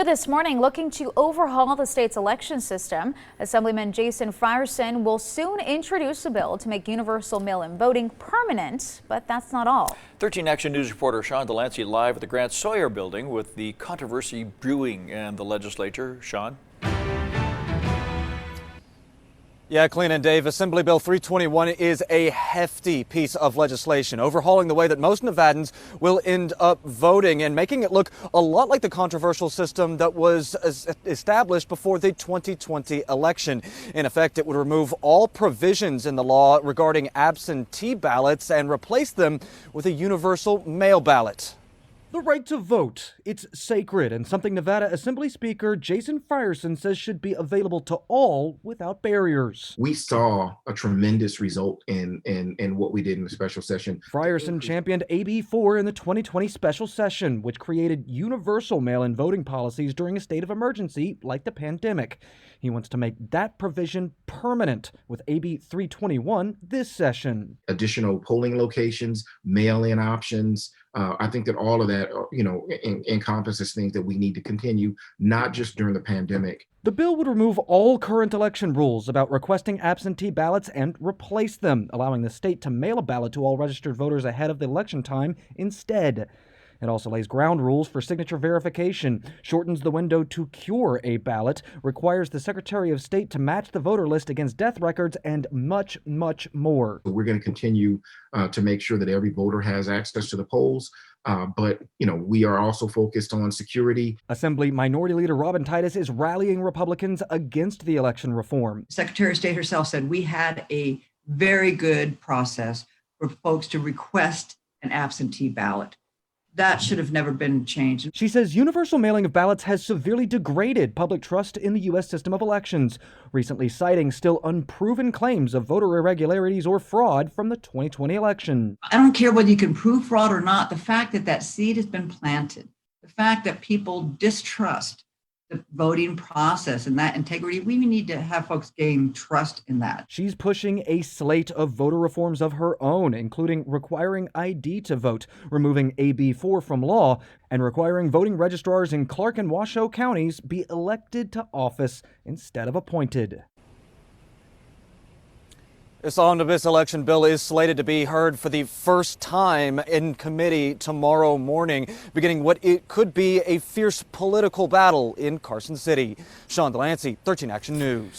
This morning, looking to overhaul the state's election system, Assemblyman Jason Frierson will soon introduce a bill to make universal mail-in voting permanent, but that's not all. 13 Action News reporter Sean Delancey live at the Grant Sawyer building with the controversy brewing in the legislature. Sean? Yeah, Clean and Dave, Assembly Bill 321 is a hefty piece of legislation, overhauling the way that most Nevadans will end up voting and making it look a lot like the controversial system that was established before the 2020 election. In effect, it would remove all provisions in the law regarding absentee ballots and replace them with a universal mail ballot. The right to vote, it's sacred and something Nevada Assembly Speaker Jason Frierson says should be available to all without barriers. We saw a tremendous result in what we did in the special session. Frierson championed AB 4 in the 2020 special session, which created universal mail-in voting policies during a state of emergency like the pandemic. He wants to make that provision permanent with AB 321 this session. Additional polling locations, mail-in options. I think that all of that, encompasses things that we need to continue, not just during the pandemic. The bill would remove all current election rules about requesting absentee ballots and replace them, allowing the state to mail a ballot to all registered voters ahead of the election time instead. It also lays ground rules for signature verification, shortens the window to cure a ballot, requires the Secretary of State to match the voter list against death records, and much, much more. We're going to continue to make sure that every voter has access to the polls. But we are also focused on security. Assembly Minority Leader Robin Titus is rallying Republicans against the election reform. Secretary of State herself said we had a very good process for folks to request an absentee ballot. That should have never been changed. She says universal mailing of ballots has severely degraded public trust in the U.S. system of elections, recently citing still unproven claims of voter irregularities or fraud from the 2020 election. I don't care whether you can prove fraud or not. The fact that that seed has been planted, the fact that people distrust the voting process and that integrity, we need to have folks gain trust in that. She's pushing a slate of voter reforms of her own, including requiring ID to vote, removing AB 4 from law, and requiring voting registrars in Clark and Washoe counties be elected to office instead of appointed. This omnibus election bill is slated to be heard for the first time in committee tomorrow morning, beginning what it could be a fierce political battle in Carson City. Sean Delancey, 13 Action News.